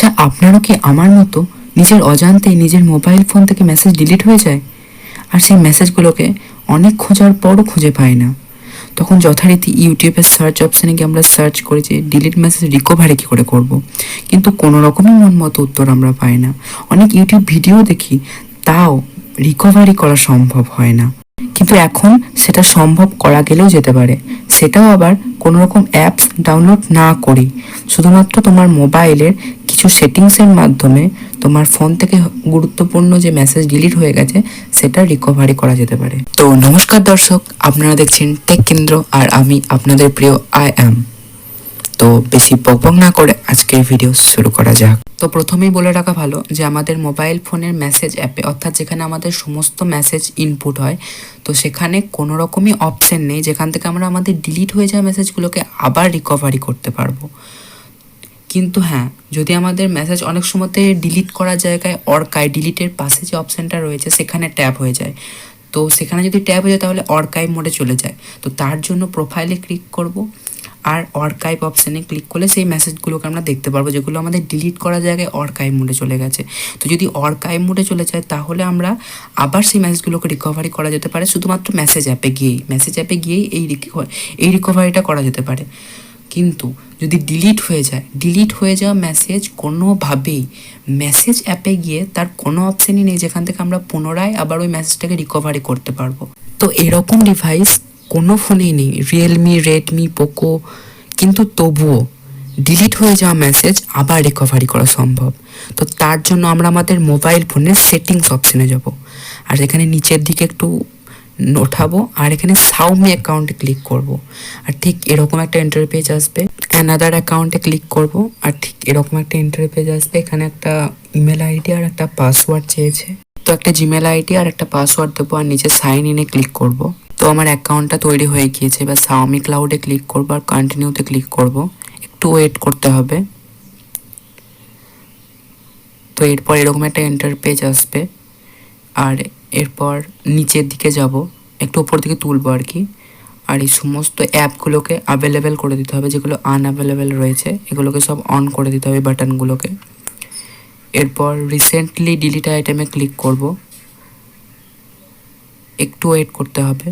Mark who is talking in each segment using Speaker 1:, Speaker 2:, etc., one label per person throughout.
Speaker 1: আচ্ছা, আপনারও কি আমার মতো নিজের অজান্তেই নিজের মোবাইল ফোন থেকে মেসেজ ডিলিট হয়ে যায়, আর সেই মেসেজগুলোকে অনেক খোঁজার পরও খুঁজে পাই না? তখন যথারীতি ইউটিউবের সার্চ অপশানে গিয়ে আমরা সার্চ করি যে ডিলিট মেসেজ রিকভারি কী করে করব, কিন্তু কোনো রকমই মন মতো উত্তর আমরা পাই না। অনেক ইউটিউব ভিডিও দেখি, তাও রিকভারি করা সম্ভব হয় না। কিন্তু এখন সেটা সম্ভব করা গেলেও যেতে পারে, সেটাও আবার কোনো রকম অ্যাপস ডাউনলোড না করি, শুধুমাত্র তোমার মোবাইলের কিছু সেটিংসের মাধ্যমে তোমার ফোন থেকে গুরুত্বপূর্ণ যে মেসেজ ডিলিট হয়ে গেছে সেটা রিকভারি করা যেতে পারে। তো নমস্কার দর্শক, আপনারা দেখছেন টেক কেন্দ্র, আর আমি আপনাদের প্রিয় আই তো বেশি বকবক না করে আজকের ভিডিও শুরু করা যাক। তো প্রথমেই বলে রাখা ভালো যে আমাদের মোবাইল ফোনের মেসেজ অ্যাপে, অর্থাৎ যেখানে আমাদের সমস্ত মেসেজ ইনপুট হয়, তো সেখানে কোনো রকমই অপশন নেই যেখান থেকে আমরা আমাদের ডিলিট হয়ে যাওয়া মেসেজগুলোকে আবার রিকভারি করতে পারবো। কিন্তু হ্যাঁ, যদি আমাদের মেসেজ অনেক সময়তে ডিলিট করার জায়গায় অর্কাইভ, ডিলিটের পাশে যে অপশানটা রয়েছে সেখানে ট্যাপ হয়ে যায়, তো সেখানে যদি ট্যাপ হয়ে যায় তাহলে অর্কাইভ মোডে চলে যায়। তো তার জন্য প্রোফাইলে ক্লিক করব, আর অর্কাইভ অপশানে ক্লিক করলে সেই মেসেজগুলোকে আমরা দেখতে পারবো যেগুলো আমাদের ডিলিট করার জায়গায় অর্কাইভ মোডে চলে গেছে। তো যদি অর্কাইভ মোডে চলে যায় তাহলে আমরা আবার সেই মেসেজগুলোকে রিকভারি করা যেতে পারে শুধুমাত্র মেসেজ অ্যাপে গিয়েই এই রিকভারিটা করা যেতে পারে। কিন্তু যদি ডিলিট হয়ে যাওয়া মেসেজ কোনোভাবেই মেসেজ অ্যাপে গিয়ে তার কোনো অপশানই নেই যেখান থেকে আমরা পুনরায় আবার ওই মেসেজটাকে রিকভারি করতে পারবো। তো এরকম ডিভাইস কোনো ফোনেই নেই, রিয়েলমি, রেডমি, পোকো, কিন্তু তবুও ডিলিট হয়ে যাওয়া মেসেজ আবার রিকভারি করা সম্ভব। তো তার জন্য আমরা আমাদের মোবাইল ফোনের সেটিংস অপশানে যাব, আর এখানে নিচের দিকে একটু ওঠাবো, আর এখানে সাউমি অ্যাকাউন্টে ক্লিক করব, আর ঠিক এরকম একটা ইন্টারপেজ আসবে। অ্যানাদার অ্যাকাউন্টে ক্লিক করব, আর ঠিক এরকম একটা ইন্টারপেজ আসবে। এখানে একটা ইমেল আইডি আর একটা পাসওয়ার্ড চেয়েছে, তো একটা জিমেল আইডি আর একটা পাসওয়ার্ড দেবো, আর নিচে সাইন ইনে ক্লিক করব। তো আমার অ্যাকাউন্টটা তৈরি হয়ে গিয়েছে। এবার সাউমি ক্লাউডে ক্লিক করবো আর কন্টিনিউতে ক্লিক করব। একটু ওয়েট করতে হবে। তো এরপর এরকম একটা ইন্টারপেজ আসবে, আর এরপর নিচের দিকে যাব, একটু উপর দিকে তুলবো আর কি, আর এই সমস্ত অ্যাপগুলোকে অ্যাভেলেবেল করে দিতে হবে, যেগুলো আনঅ্যাভেলেবেল রয়েছে এগুলোকে সব অন করে দিতে হবে, বাটনগুলোকে। এরপর রিসেন্টলি ডিলিট আইটেমে ক্লিক করব, একটু ওয়েট করতে হবে,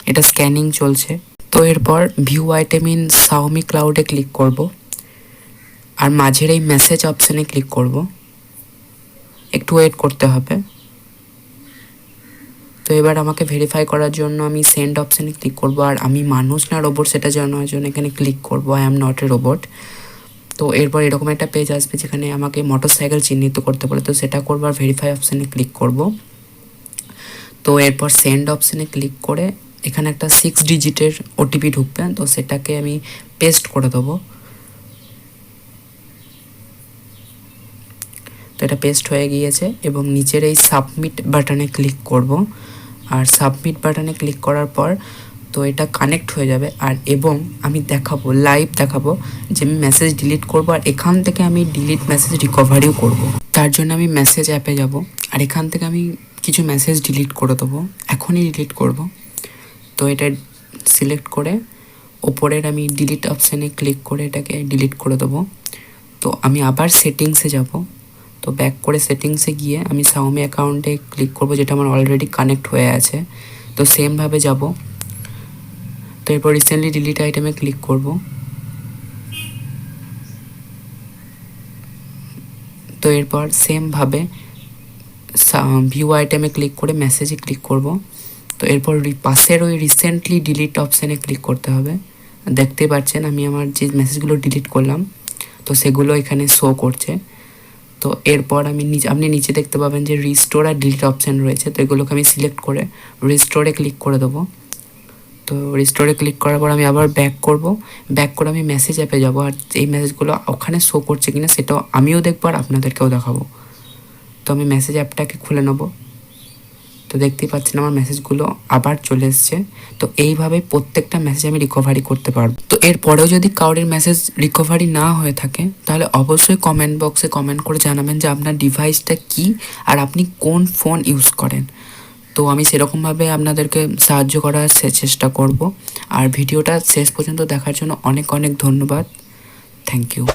Speaker 1: এটা স্ক্যানিং চলছে। তো এরপর ভিউ আইটেম ইন সাউমি ক্লাউডে ক্লিক করব, আর মাঝের এই মেসেজ অপশানে ক্লিক করব, একটু ওয়েট করতে হবে। তো এবার আমাকে ভেরিফাই করার জন্য আমি সেন্ড অপশানে ক্লিক করব, আর আমি মানুষ না রোবট সেটা জানার জন্য এখানে ক্লিক করব, I am not a robot. তো এরপর এরকম একটা পেজ আসবে যেখানে আমাকে মোটরসাইকেল চিহ্নিত করতে বলে, তো সেটা করবো আর ভেরিফাই অপশানে ক্লিক করব। তো এরপর সেন্ড অপশানে ক্লিক করে এখানে একটা 6 ডিজিটের ওটিপি ঢুকবে, তো সেটাকে আমি পেস্ট করে দেবো। তো এটা পেস্ট হয়ে গিয়েছে, এবং নিচের এই সাবমিট বাটনে ক্লিক করব, আর সাবমিট বাটনে ক্লিক করার পর তো এটা কানেক্ট হয়ে যাবে, আর এবং আমি লাইভ দেখাবো যে আমি মেসেজ ডিলিট করব, আর এখান থেকে আমি ডিলিট মেসেজ রিকভারিও করব। তার জন্য আমি মেসেজ অ্যাপে যাব, আর এখান থেকে আমি কিছু মেসেজ ডিলিট করে দেবো, এখনই ডিলিট করব। তো এটা সিলেক্ট করে ওপরের আমি ডিলিট অপশানে ক্লিক করে এটাকে ডিলিট করে দেবো। তো আমি আবার সেটিংসে যাব, তো ব্যাক করে সেটিংসে গিয়ে আমি সাউমি অ্যাকাউন্টে ক্লিক করব যেটা আমার অলরেডি কানেক্ট হয়ে আছে। তো সেমভাবে যাব, তো এরপর রিসেন্টলি ডিলিট আইটেমে ক্লিক করব। তো এরপর সেমভাবে ভিউ আইটেমে ক্লিক করে মেসেজে ক্লিক করব। তো এরপর পাশের ওই রিসেন্টলি ডিলিট অপশানে ক্লিক করতে হবে। দেখতে পাচ্ছেন আমি আমার যে মেসেজগুলো ডিলিট করলাম তো সেগুলো এখানে শো করছে। তো এরপর আপনি নিচে দেখতে পাবেন যে রিস্টোর আর ডিলিট অপশান রয়েছে, তো এগুলোকে আমি সিলেক্ট করে রিস্টোরে ক্লিক করে দেবো। তো রিস্টোরে ক্লিক করার পর আমি আবার ব্যাক করে আমি মেসেজ অ্যাপে যাবো, আর এই মেসেজগুলো ওখানে শো করছে কিনা সেটাও আমিও দেখবো আর আপনাদেরকেও দেখাবো। তো আমি মেসেজ অ্যাপটাকে খুলে নেবো, তো দেখতেই পাচ্ছেন আমার মেসেজগুলো আবার চলে এসছে। তো এইভাবে প্রত্যেকটা মেসেজ আমি রিকভারি করতে পারবো। তো এরপরেও যদি কারোর মেসেজ রিকভারি না হয়ে থাকে তাহলে অবশ্যই কমেন্ট বক্সে কমেন্ট করে জানাবেন যে আপনার ডিভাইসটা কি আর আপনি কোন ফোন ইউজ করেন। তো আমি সেরকমভাবে আপনাদেরকে সাহায্য করার চেষ্টা করব। আর ভিডিওটা শেষ পর্যন্ত দেখার জন্য অনেক অনেক ধন্যবাদ। Thank thank you.